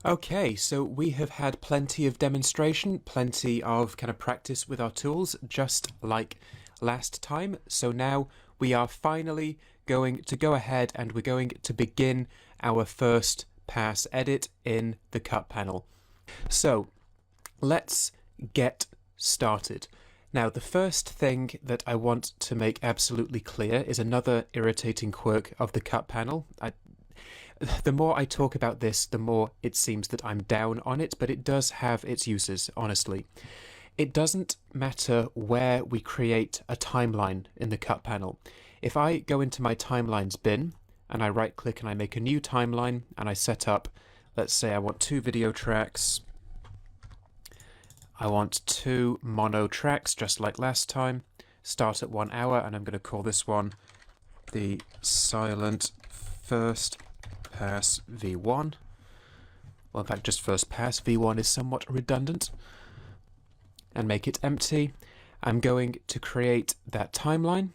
Okay, so we have had plenty of demonstration, plenty of kind of practice with our tools, just like last time. So now we are finally going to go ahead and we're going to begin our first pass edit in the cut panel. So let's get started. Now, the first thing that I want to make absolutely clear is another irritating quirk of the cut panel. The more I talk about this, the more it seems that I'm down on it, but it does have its uses, honestly. It doesn't matter where we create a timeline in the cut panel. If I go into my timelines bin and I right click and I make a new timeline and I set up, let's say I want 2 video tracks, I want 2 mono tracks just like last time, start at 1 hour, and I'm going to call this one the silent first pass V1. Well, in fact, just first pass. V1 is somewhat redundant. And make it empty. I'm going to create that timeline,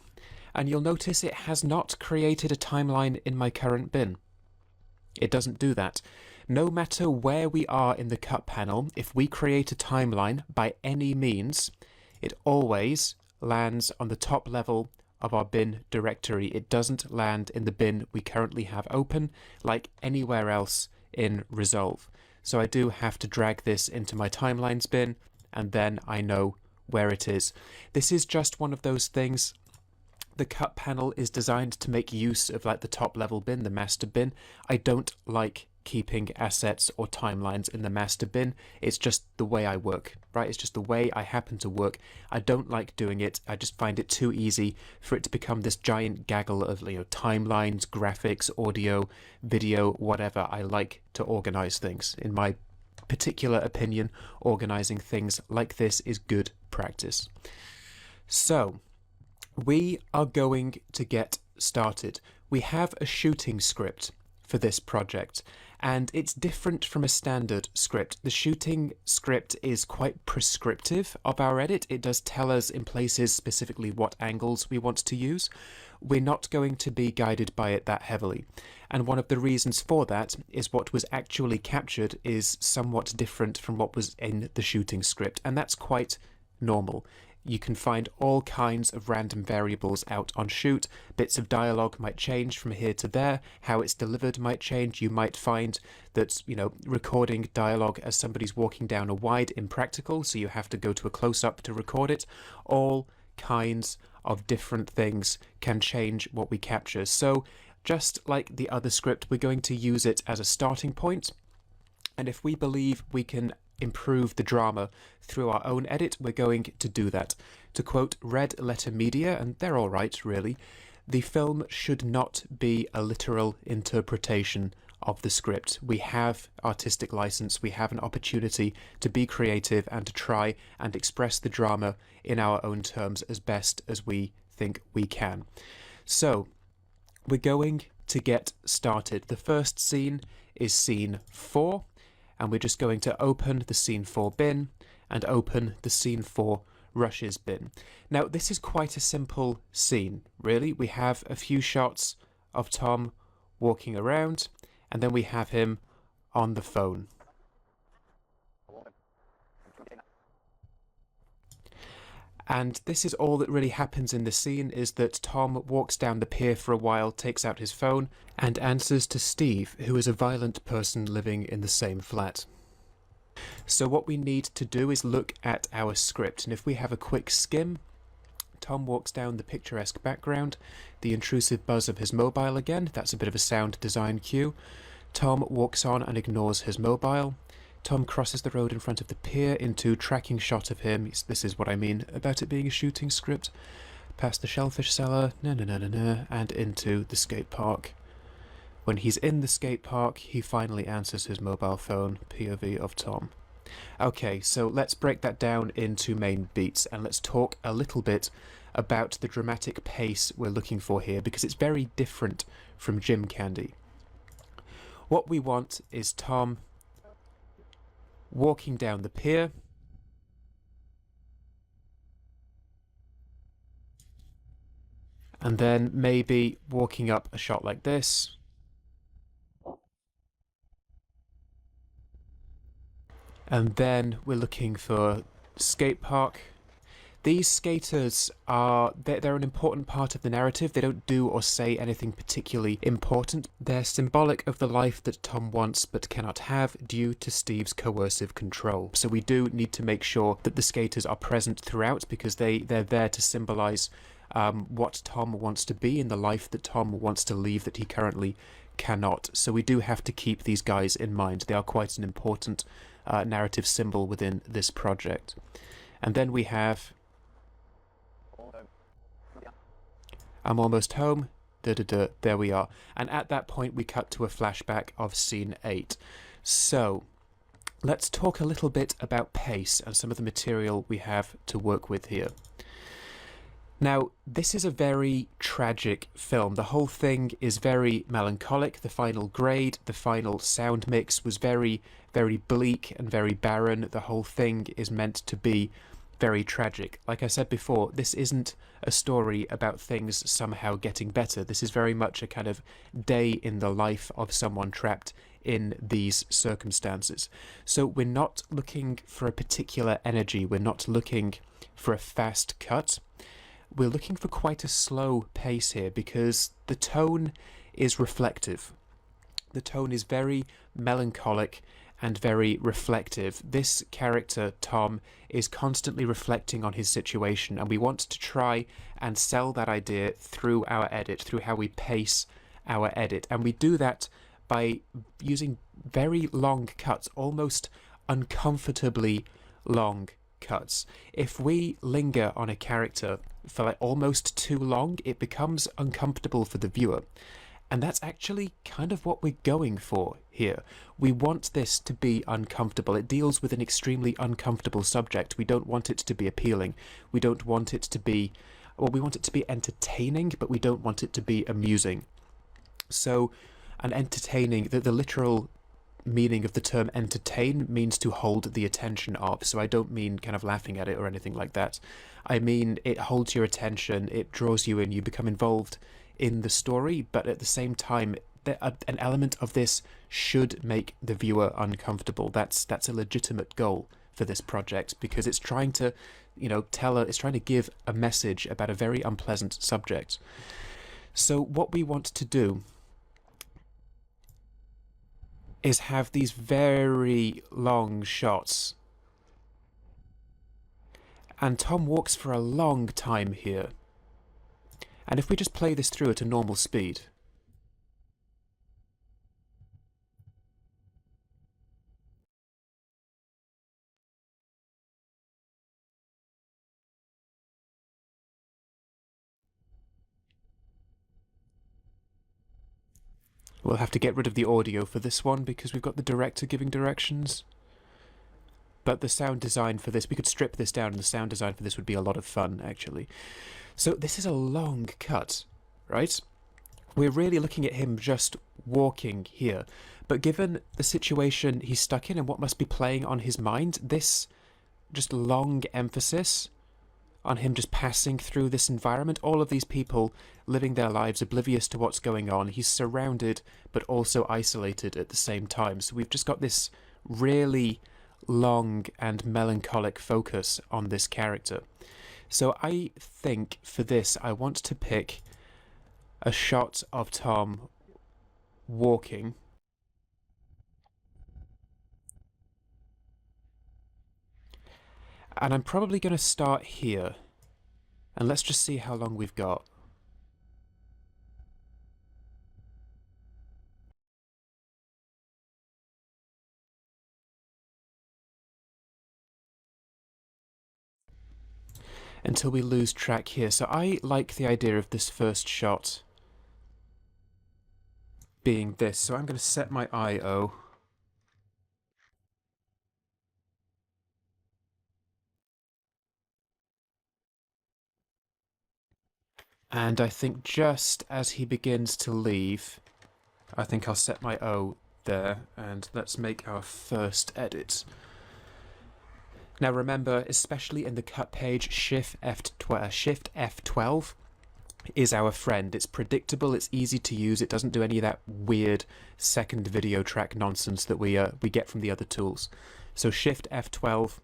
and you'll notice it has not created a timeline in my current bin. It doesn't do that. No matter where we are in the cut panel, if we create a timeline by any means, it always lands on the top level of our bin directory. It doesn't land in the bin we currently have open like anywhere else in Resolve. So I do have to drag this into my timelines bin, and then I know where it is. This is just one of those things. The cut panel is designed to make use of like the top level bin, the master bin. I don't like keeping assets or timelines in the master bin. It's just the way I work, right? It's just the way I happen to work. I don't like doing it. I just find it too easy for it to become this giant gaggle of timelines, graphics, audio, video, whatever. I like to organize things. In my particular opinion, organizing things like this is good practice. So we are going to get started. We have a shooting script for this project, and it's different from a standard script. The shooting script is quite prescriptive of our edit. It does tell us in places specifically what angles we want to use. We're not going to be guided by it that heavily. And one of the reasons for that is what was actually captured is somewhat different from what was in the shooting script, and that's quite normal. You can find all kinds of random variables out on Shoot. Bits of dialogue might change from here to there. How it's delivered might change. You might find that, recording dialogue as somebody's walking down a wide impractical, so you have to go to a close-up to record it. All kinds of different things can change what we capture. So just like the other script, we're going to use it as a starting point. And if we believe we can improve the drama through our own edit, we're going to do that. To quote Red Letter Media, and they're all right, really, the film should not be a literal interpretation of the script. We have artistic license, we have an opportunity to be creative and to try and express the drama in our own terms as best as we think we can. So, we're going to get started. The first scene is scene 4. And we're just going to open the scene 4 bin and open the scene 4 rushes bin. Now, this is quite a simple scene, really. We have a few shots of Tom walking around, and then we have him on the phone. And this is all that really happens in the scene, is that Tom walks down the pier for a while, takes out his phone, and answers to Steve, who is a violent person living in the same flat. So what we need to do is look at our script, and if we have a quick skim, Tom walks down the picturesque background, the intrusive buzz of his mobile again, that's a bit of a sound design cue. Tom walks on and ignores his mobile. Tom crosses the road in front of the pier into tracking shot of him. This is what I mean about it being a shooting script. Past the shellfish cellar, and into the skate park. When he's in the skate park, he finally answers his mobile phone, POV of Tom. Okay, so let's break that down into main beats, and let's talk a little bit about the dramatic pace we're looking for here, because it's very different from Gym Candy. What we want is Tom walking down the pier, and then maybe walking up a shot like this, And then we're looking for skate park. These skaters are, they're an important part of the narrative. They don't do or say anything particularly important. They're symbolic of the life that Tom wants but cannot have due to Steve's coercive control. So we do need to make sure that the skaters are present throughout, because they're there to symbolize what Tom wants to be in the life that Tom wants to leave that he currently cannot. So we do have to keep these guys in mind. They are quite an important narrative symbol within this project. And then we have I'm almost home, there we are. And at that point we cut to a flashback of scene 8. So let's talk a little bit about pace and some of the material we have to work with here. Now, this is a very tragic film. The whole thing is very melancholic. The final grade, the final sound mix was very, very bleak and very barren. The whole thing is meant to be very tragic. Like I said before, this isn't a story about things somehow getting better. This is very much a kind of day in the life of someone trapped in these circumstances. So we're not looking for a particular energy. We're not looking for a fast cut. We're looking for quite a slow pace here, because the tone is reflective. The tone is very melancholic and very reflective. This character, Tom, is constantly reflecting on his situation, and we want to try and sell that idea through our edit, through how we pace our edit. And we do that by using very long cuts, almost uncomfortably long cuts. If we linger on a character for like almost too long, it becomes uncomfortable for the viewer. And that's actually kind of what we're going for here. We want this to be uncomfortable. It deals with an extremely uncomfortable subject. We don't want it to be appealing. We don't want it to be, well, we want it to be entertaining, but we don't want it to be amusing. So, an entertaining, the literal meaning of the term entertain means to hold the attention of. So I don't mean kind of laughing at it or anything like that. I mean it holds your attention, it draws you in, you become involved in the story, but at the same time an element of this should make the viewer uncomfortable. That's a legitimate goal for this project, because it's trying to, it's trying to give a message about a very unpleasant subject. So what we want to do is have these very long shots. And Tom walks for a long time here. And if we just play this through at a normal speed, we'll have to get rid of the audio for this one because we've got the director giving directions. But the sound design for this, we could strip this down, and the sound design for this would be a lot of fun, actually. So this is a long cut, right? We're really looking at him just walking here. But given the situation he's stuck in and what must be playing on his mind, this just long emphasis on him just passing through this environment, all of these people living their lives oblivious to what's going on. He's surrounded but also isolated at the same time. So we've just got this really long and melancholic focus on this character. So I think for this I want to pick a shot of Tom walking. And I'm probably going to start here. And let's just see how long we've got. Until we lose track here. So I like the idea of this first shot being this. So I'm going to set my I/O. And I think just as he begins to leave, I think I'll set my O there, and let's make our first edit. Now remember, especially in the cut page, Shift F12 is our friend. It's predictable, it's easy to use, it doesn't do any of that weird second video track nonsense that we get from the other tools. So Shift F12.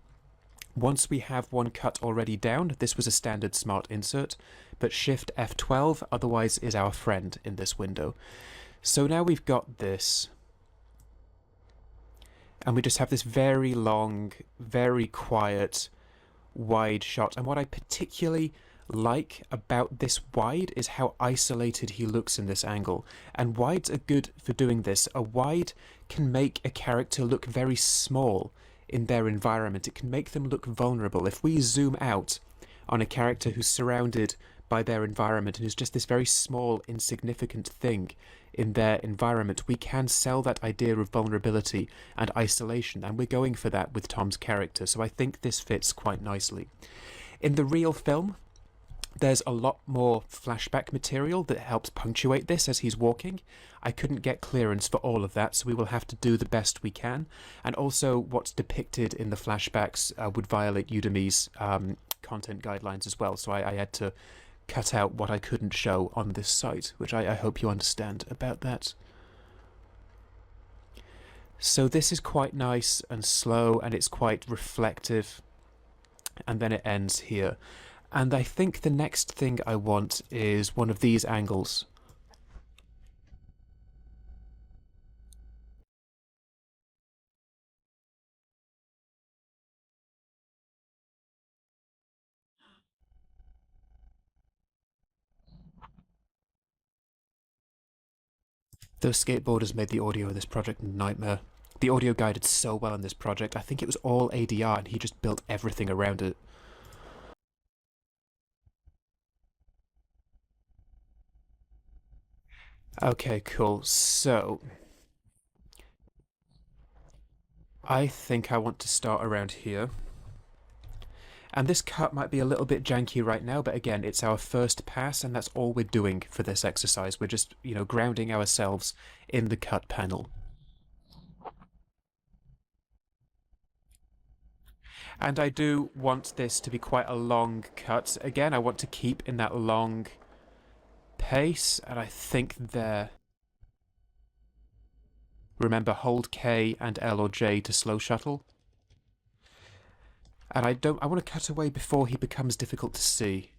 Once we have one cut already down, this was a standard smart insert, but Shift F12 otherwise is our friend in this window. So now we've got this, and we just have this very long, very quiet, wide shot. And what I particularly like about this wide is how isolated he looks in this angle. And wides are good for doing this. A wide can make a character look very small in their environment. It can make them look vulnerable. If we zoom out on a character who's surrounded by their environment and is just this very small, insignificant thing in their environment, we can sell that idea of vulnerability and isolation, and we're going for that with Tom's character, so I think this fits quite nicely. In the real film, there's a lot more flashback material that helps punctuate this as he's walking. I couldn't get clearance for all of that, so we will have to do the best we can. And also, what's depicted in the flashbacks would violate Udemy's content guidelines as well, so I had to cut out what I couldn't show on this site, which I hope you understand about that. So this is quite nice and slow, and it's quite reflective, and then it ends here. And I think the next thing I want is one of these angles. Those skateboarders made the audio of this project a nightmare. The audio guy did so well in this project. I think it was all ADR and he just built everything around it. Okay, cool. So, I think I want to start around here. And this cut might be a little bit janky right now, but again, it's our first pass, and that's all we're doing for this exercise. We're just, grounding ourselves in the cut panel. And I do want this to be quite a long cut. Again, I want to keep in that long pace, and I think there... Remember, hold K and L or J to slow shuttle. And I want to cut away before he becomes difficult to see.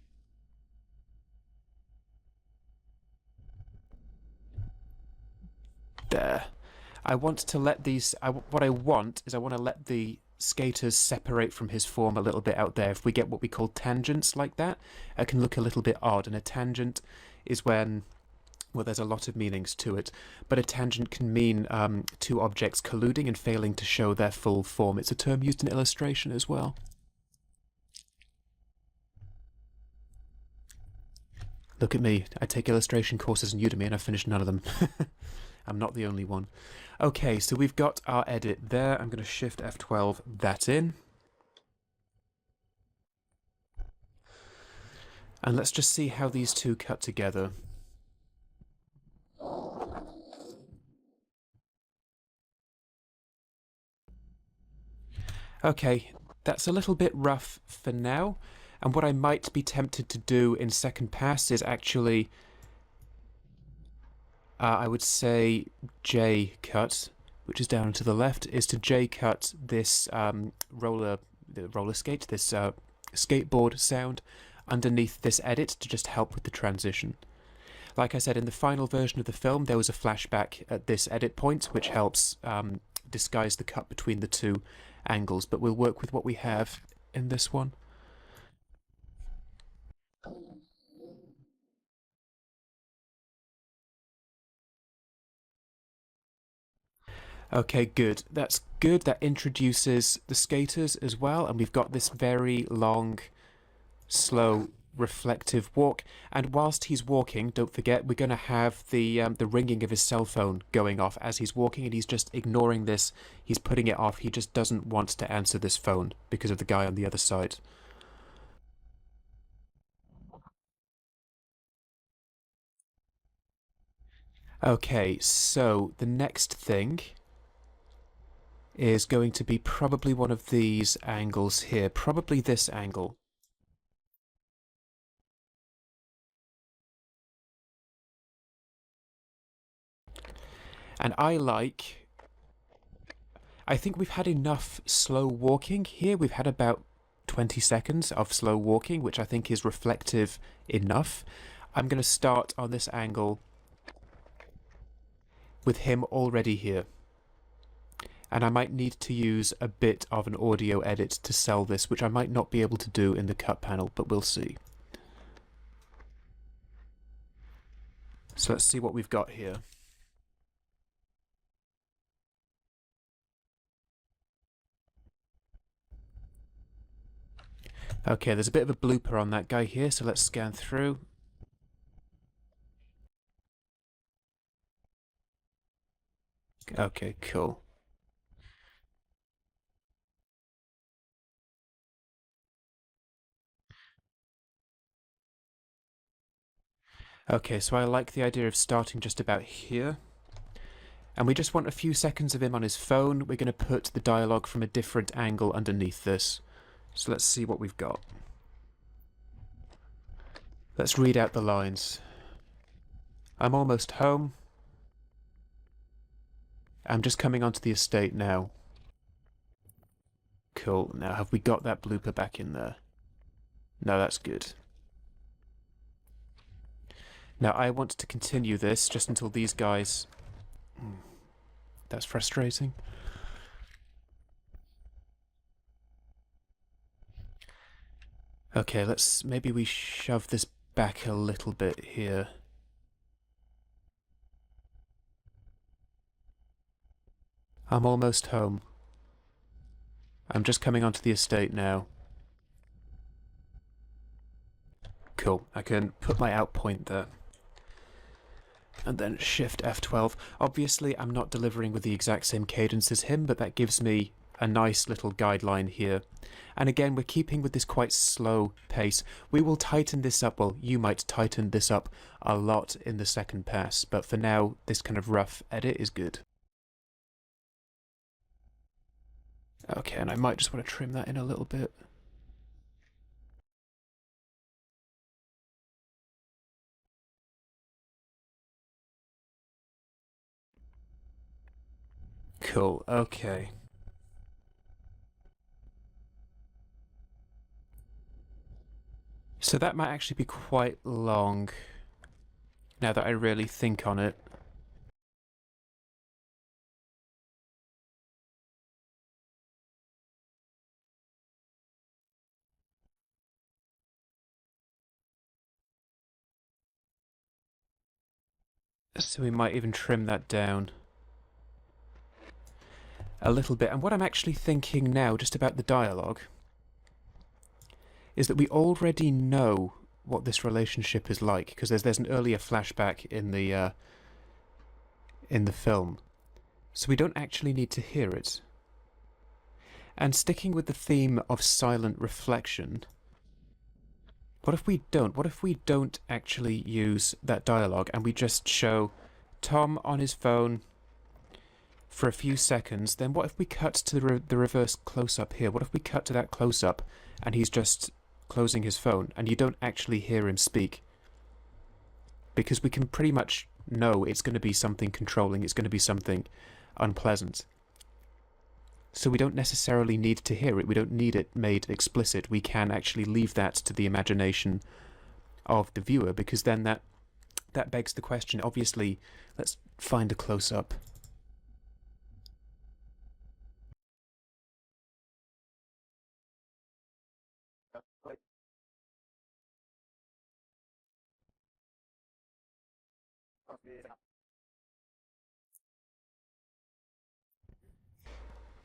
There. I want to let these... what I want is I want to let the skaters separate from his form a little bit out there. If we get what we call tangents like that, it can look a little bit odd. And a tangent is when... Well, there's a lot of meanings to it, but a tangent can mean two objects colluding and failing to show their full form. It's a term used in illustration as well. Look at me. I take illustration courses in Udemy and I've finished none of them. I'm not the only one. Okay, so we've got our edit there. I'm going to Shift F12 that in. And let's just see how these two cut together. Okay, that's a little bit rough for now. And what I might be tempted to do in second pass is actually, I would say J cut, which is down to the left, is to J cut this roller skate, this skateboard sound underneath this edit to just help with the transition. Like I said, in the final version of the film, there was a flashback at this edit point, which helps disguise the cut between the two angles, but we'll work with what we have in this one. Okay, good. That's good. That introduces the skaters as well, and we've got this very long, slow, reflective walk. And whilst he's walking, don't forget, we're going to have the ringing of his cell phone going off as he's walking, and he's just ignoring this. He's putting it off. He just doesn't want to answer this phone because of the guy on the other side. Okay, so the next thing is going to be probably one of these angles here, probably this angle. And I like I think we've had enough slow walking here. We've had about 20 seconds of slow walking, which I think is reflective enough. I'm going to start on this angle with him already here. And I might need to use a bit of an audio edit to sell this, which I might not be able to do in the cut panel, but we'll see. So let's see what we've got here. Okay, there's a bit of a blooper on that guy here, so let's scan through. Okay, cool. Okay, so I like the idea of starting just about here. And we just want a few seconds of him on his phone. We're going to put the dialogue from a different angle underneath this. So let's see what we've got. Let's read out the lines. I'm almost home. I'm just coming onto the estate now. Cool. Now, have we got that blooper back in there? No, that's good. Now, I want to continue this just until these guys... That's frustrating. Okay, maybe we shove this back a little bit here. I'm almost home. I'm just coming onto the estate now. Cool, I can put my out point there. And then Shift F12. Obviously, I'm not delivering with the exact same cadence as him, but that gives me a nice little guideline here. And again, we're keeping with this quite slow pace. We will tighten this up, well, you might tighten this up a lot in the second pass, but for now, this kind of rough edit is good. Okay, and I might just want to trim that in a little bit. Cool, okay. So that might actually be quite long, now that I really think on it. So we might even trim that down a little bit. And what I'm actually thinking now, just about the dialogue, is that we already know what this relationship is like, because there's an earlier flashback in the film. So we don't actually need to hear it. And sticking with the theme of silent reflection, what if we don't? What if we don't actually use that dialogue and we just show Tom on his phone for a few seconds? Then what if we cut to the reverse close-up here? What if we cut to that close-up and he's just closing his phone and you don't actually hear him speak? Because we can pretty much know it's going to be something controlling, it's going to be something unpleasant. So we don't necessarily need to hear it, we don't need it made explicit. We can actually leave that to the imagination of the viewer, because then that begs the question. Obviously, let's find a close-up.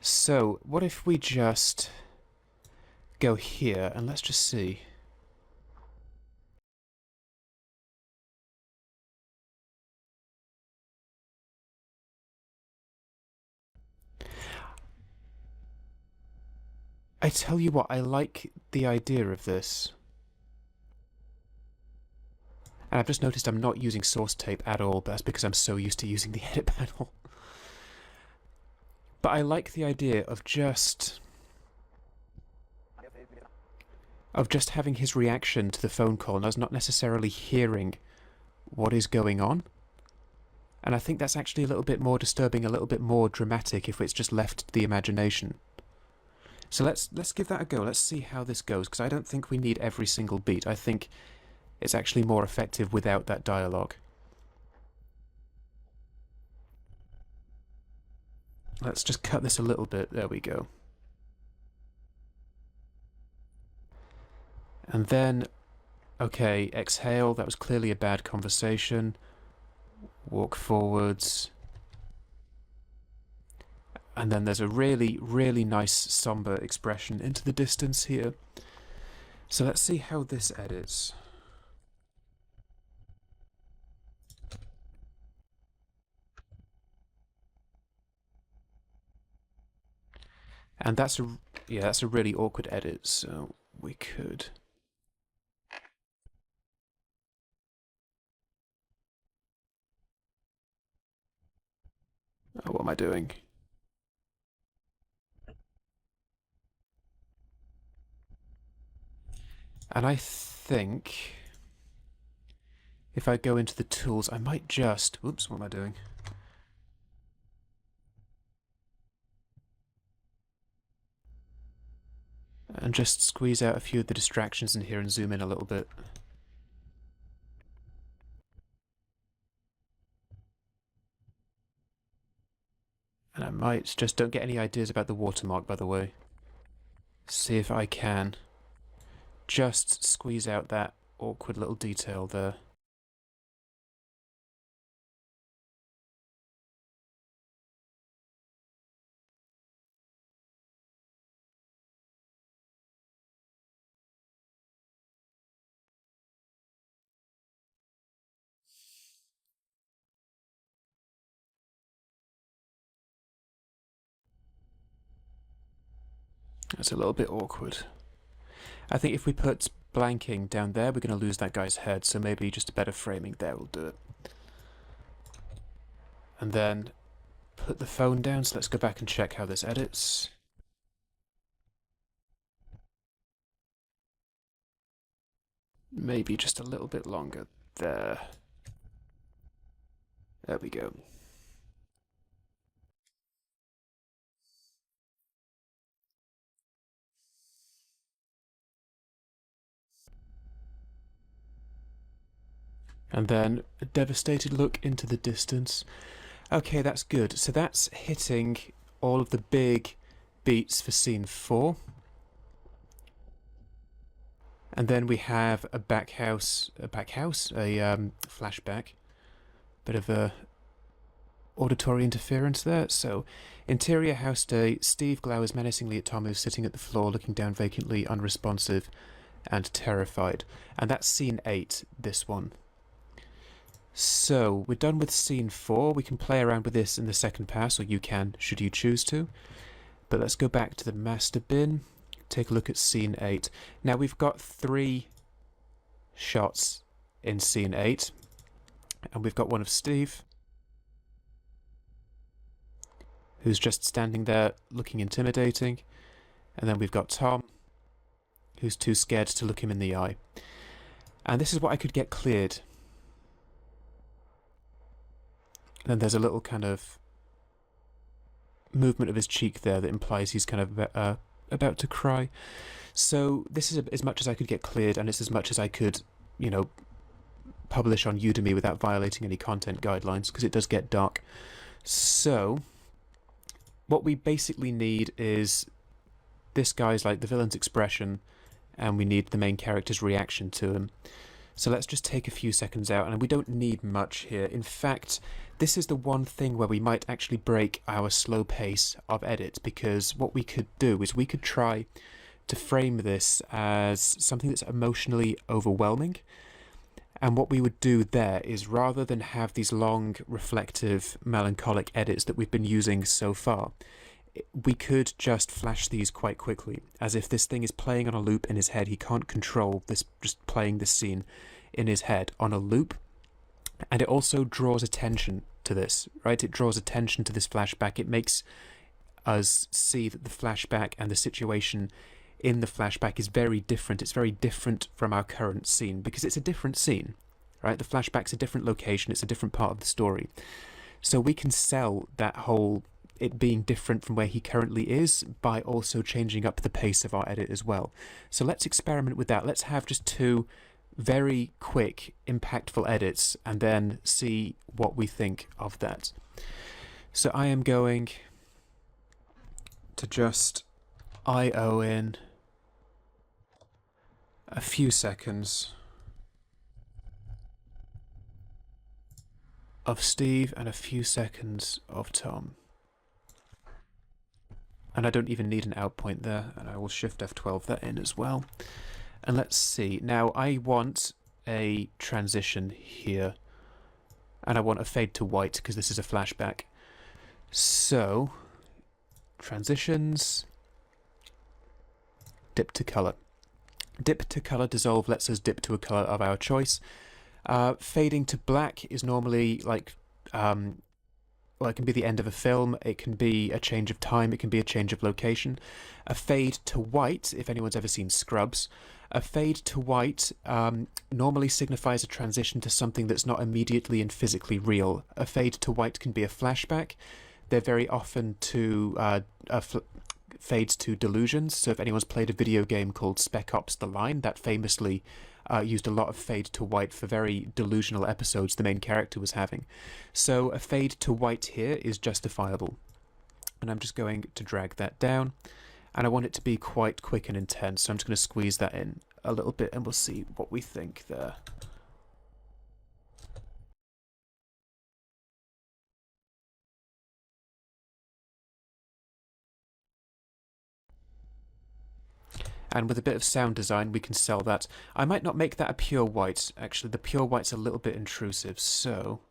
So, what if we just go here and let's just see. I tell you what, I like the idea of this. And I've just noticed I'm not using source tape at all, but that's because I'm so used to using the edit panel. But I like the idea of just having his reaction to the phone call and us not necessarily hearing what is going on. And I think that's actually a little bit more disturbing, a little bit more dramatic if it's just left to the imagination. So let's give that a go. Let's see how this goes, because I don't think we need every single beat. I think it's actually more effective without that dialogue. Let's just cut this a little bit. There we go. And then, okay, exhale. That was clearly a bad conversation. Walk forwards. And then there's a really, really nice somber expression into the distance here. So let's see how this edits. And that's a really awkward edit, so we could... Oh, what am I doing? And I think if I go into the tools, I might just... Oops, what am I doing? And just squeeze out a few of the distractions in here and zoom in a little bit. And I might just... Don't get any ideas about the watermark, by the way. See if I can just squeeze out that awkward little detail there. That's a little bit awkward. I think if we put blanking down there, we're going to lose that guy's head, so maybe just a better framing there will do it. And then put the phone down, so let's go back and check how this edits. Maybe just a little bit longer there. There we go. And then a devastated look into the distance. Okay, that's good. So that's hitting all of the big beats for scene 4. And then we have a flashback. Bit of a auditory interference there. So, interior house day, Steve glowers menacingly at Tom, who's sitting at the floor, looking down vacantly, unresponsive, and terrified. And that's scene 8, this one. So, we're done with scene 4. We can play around with this in the second pass, or you can, should you choose to. But let's go back to the master bin, take a look at scene 8. Now, we've got 3 shots in scene 8. And we've got one of Steve, who's just standing there looking intimidating. And then we've got Tom, who's too scared to look him in the eye. And this is what I could get cleared. Then there's a little kind of movement of his cheek there that implies he's kind of about to cry. So this is as much as I could get cleared, and it's as much as I could, you know, publish on Udemy without violating any content guidelines, because it does get dark. So what we basically need is this guy's, like, the villain's expression, and we need the main character's reaction to him. So let's just take a few seconds out, and we don't need much here. In fact, this is the one thing where we might actually break our slow pace of edit, because what we could do is we could try to frame this as something that's emotionally overwhelming. And what we would do there is, rather than have these long, reflective, melancholic edits that we've been using so far, we could just flash these quite quickly, as if this thing is playing on a loop in his head. He can't control this, just playing this scene in his head on a loop. And it also draws attention to this, right? It draws attention to this flashback. It makes us see that the flashback and the situation in the flashback is very different. It's very different from our current scene, because it's a different scene. right? The flashback's a different location, it's a different part of the story. So we can sell that whole it being different from where he currently is by also changing up the pace of our edit as well. So let's experiment with that. Let's have just 2 very quick, impactful edits and then see what we think of that. So I am going to just IO in a few seconds of Steve and a few seconds of Tom. And I don't even need an out point there, and I will Shift F12 that in as well. And let's see. Now I want a transition here, and I want a fade to white because this is a flashback. So, transitions, dip to color. Dip to color dissolve lets us dip to a color of our choice. Fading to black is normally like, well, it can be the end of a film, it can be a change of time, it can be a change of location. A fade to white, if anyone's ever seen Scrubs, a fade to white normally signifies a transition to something that's not immediately and physically real. A fade to white can be a flashback. They're very often to fades to delusions. So if anyone's played a video game called Spec Ops: The Line, that famously used a lot of fade to white for very delusional episodes the main character was having. So a fade to white here is justifiable. And I'm just going to drag that down. And I want it to be quite quick and intense, so I'm just going to squeeze that in a little bit and we'll see what we think there. And with a bit of sound design, we can sell that. I might not make that a pure white. Actually, the pure white's a little bit intrusive, so...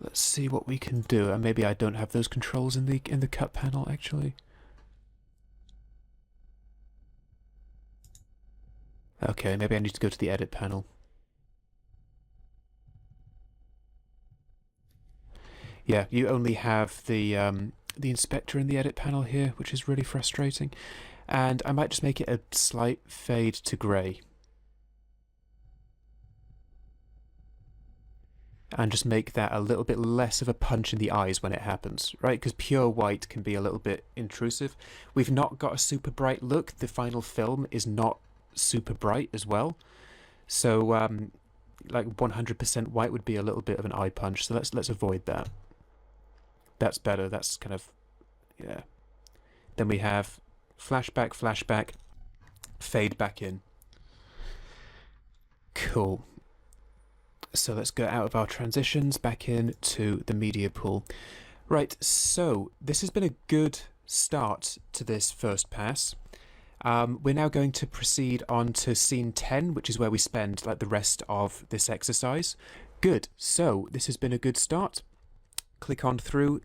let's see what we can do. And maybe I don't have those controls in the cut panel, actually. Okay, maybe I need to go to the edit panel. Yeah, you only have the inspector in the edit panel here, which is really frustrating. And I might just make it a slight fade to grey. And just make that a little bit less of a punch in the eyes when it happens, right? Because pure white can be a little bit intrusive. We've not got a super bright look. The final film is not super bright as well. So, like 100% white would be a little bit of an eye punch. So let's avoid that. That's better. That's kind of, yeah. Then we have flashback, flashback, fade back in. Cool. So let's go out of our transitions, back in to the media pool. Right, so this has been a good start to this first pass. We're now going to proceed on to scene 10, which is where we spend like the rest of this exercise. Good, so this has been a good start. Click on through